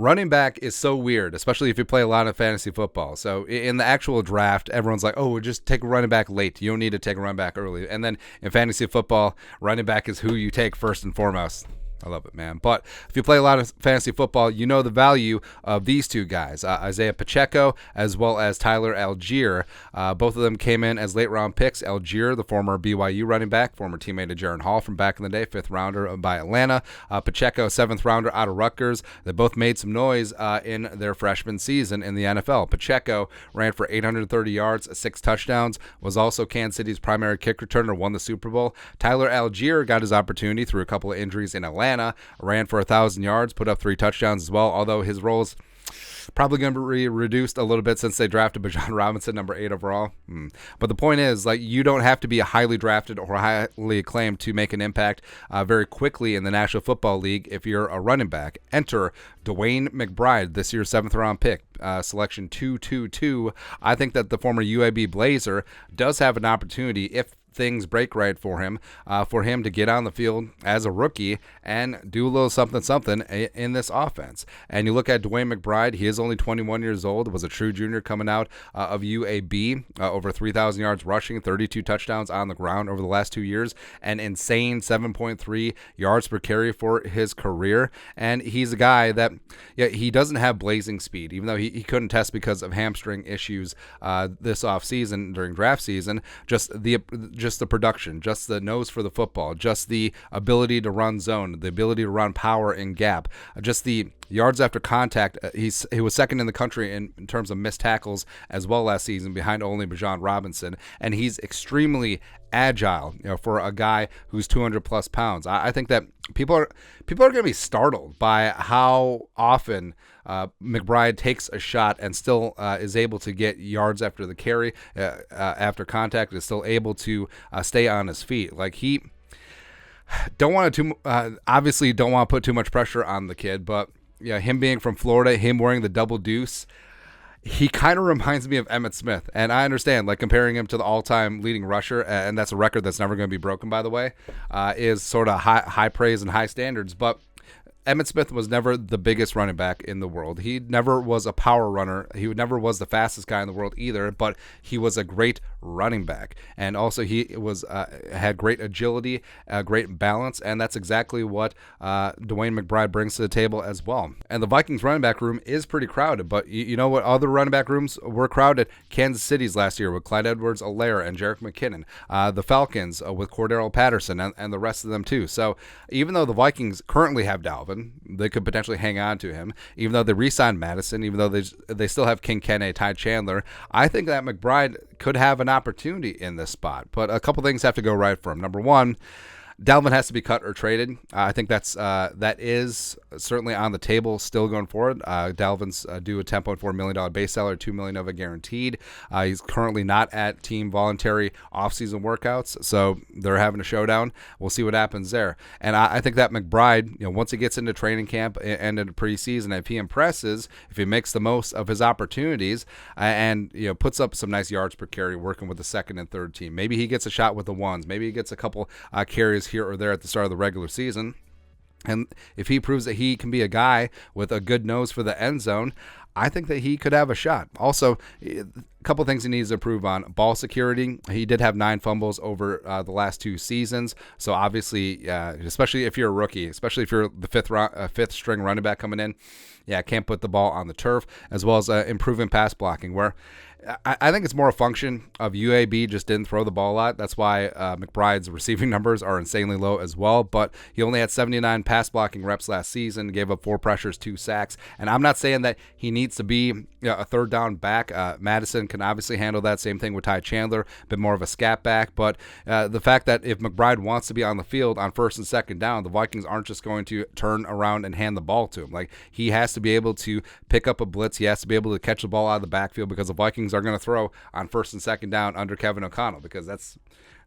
Running back is so weird, especially if you play a lot of fantasy football. So in the actual draft, everyone's like, oh, just take a running back late. You don't need to take a running back early. And then in fantasy football, running back is who you take first and foremost. I love it, man. But if you play a lot of fantasy football, you know the value of these two guys, Isiah Pacheco as well as Tyler Allgeier. Both of them came in as late-round picks. Allgeier, the former BYU running back, former teammate of Jaron Hall from back in the day, fifth-rounder by Atlanta. Pacheco, seventh-rounder out of Rutgers. They both made some noise in their freshman season in the NFL. Pacheco ran for 830 yards, 6 touchdowns, was also Kansas City's primary kick returner, won the Super Bowl. Tyler Allgeier got his opportunity through a couple of injuries in Atlanta. Ran for 1,000 yards, put up 3 touchdowns as well, although his role's probably going to be reduced a little bit since they drafted Bijan Robinson, number 8 overall. But the point is, like, you don't have to be a highly drafted or highly acclaimed to make an impact very quickly in the National Football League if you're a running back. Enter DeWayne McBride, this year's 7th-round pick, selection 222. I think that the former UAB Blazer does have an opportunity, if things break right for him to get on the field as a rookie and do a little something in this offense. And you look at DeWayne McBride, he is only 21 years old, was a true junior coming out of UAB, over 3,000 yards rushing, 32 touchdowns on the ground over the last 2 years, an insane 7.3 yards per carry for his career. And he's a guy that, he doesn't have blazing speed, even though he couldn't test because of hamstring issues this offseason during draft season. Just the production, just the nose for the football, just the ability to run zone, the ability to run power in gap, just the yards after contact. He was second in the country in terms of missed tackles as well last season, behind only Bijan Robinson, and he's extremely agile, for a guy who's 200 plus pounds. I think that people are going to be startled by how often McBride takes a shot and still is able to get yards after the carry, after contact, is still able to stay on his feet. Like, he obviously don't want to put too much pressure on the kid, but him being from Florida, him wearing the double deuce, he kind of reminds me of Emmitt Smith. And I understand, like, comparing him to the all-time leading rusher, and that's a record that's never going to be broken, by the way, is sort of high praise and high standards. But Emmitt Smith was never the biggest running back in the world. He never was a power runner. He never was the fastest guy in the world either, but he was a great running back. And also he was had great agility, great balance, and that's exactly what DeWayne McBride brings to the table as well. And the Vikings running back room is pretty crowded, but you know what other running back rooms were crowded? Kansas City's last year with Clyde Edwards-Helaire and Jerick McKinnon. The Falcons with Cordero Patterson and the rest of them too. So even though the Vikings currently have Dalvin, they could potentially hang on to him, even though they re-signed Madison, even though they still have King Kene, Ty Chandler. I think that McBride could have an opportunity in this spot, but a couple things have to go right for him. Number one, Dalvin has to be cut or traded. I think that is certainly on the table still going forward. Dalvin's due a $10.4 million base salary, $2 million of it guaranteed. He's currently not at team voluntary offseason workouts, so they're having a showdown. We'll see what happens there. And I think that McBride, once he gets into training camp and into preseason, if he impresses, if he makes the most of his opportunities and puts up some nice yards per carry working with the second and third team, maybe he gets a shot with the ones, maybe he gets a couple carries here or there at the start of the regular season. And if he proves that he can be a guy with a good nose for the end zone, I think that he could have a shot. Also, a couple things he needs to improve on. Ball security. He did have 9 fumbles over the last 2 seasons. So obviously, especially if you're a rookie, especially if you're the fifth string running back coming in, can't put the ball on the turf, as well as improving pass blocking, where I think it's more a function of UAB just didn't throw the ball a lot. That's why McBride's receiving numbers are insanely low as well. But he only had 79 pass blocking reps last season, gave up 4 pressures, 2 sacks. And I'm not saying that he needs to be a third down back. Madison can obviously handle that. Same thing with Ty Chandler, a bit more of a scat back. But the fact that if McBride wants to be on the field on first and second down, the Vikings aren't just going to turn around and hand the ball to him. Like, he has to be able to pick up a blitz. He has to be able to catch the ball out of the backfield, because the Vikings are going to throw on first and second down under Kevin O'Connell, because that's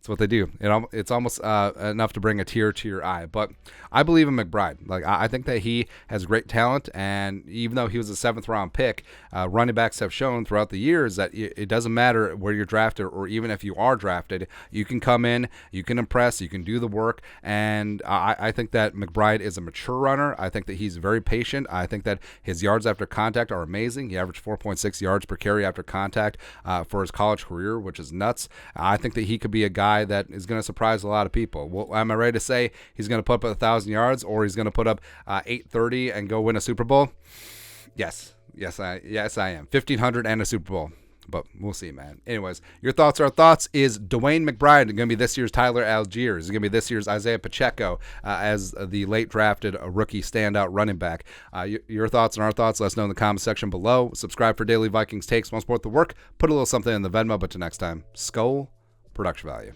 That's what they do. It's almost enough to bring a tear to your eye. But I believe in McBride. Like, I think that he has great talent, and even though he was a 7th-round pick, running backs have shown throughout the years that it doesn't matter where you're drafted, or even if you are drafted, you can come in, you can impress, you can do the work, and I think that McBride is a mature runner. I think that he's very patient. I think that his yards after contact are amazing. He averaged 4.6 yards per carry after contact for his college career, which is nuts. I think that he could be a guy that is going to surprise a lot of people. Well, am I ready to say he's going to put up 1,000 yards, or he's going to put up 830 and go win a Super Bowl? Yes, I am. 1,500 and a Super Bowl. But we'll see, man. Anyways, your thoughts are thoughts. Is DeWayne McBride going to be this year's Tyler Allgeier? Is it going to be this year's Isiah Pacheco as the late drafted rookie standout running back? Your thoughts and our thoughts, let us know in the comment section below. Subscribe for daily Vikings takes. Want to support the work? Put a little something in the Venmo. But till next time, Skull Production Value.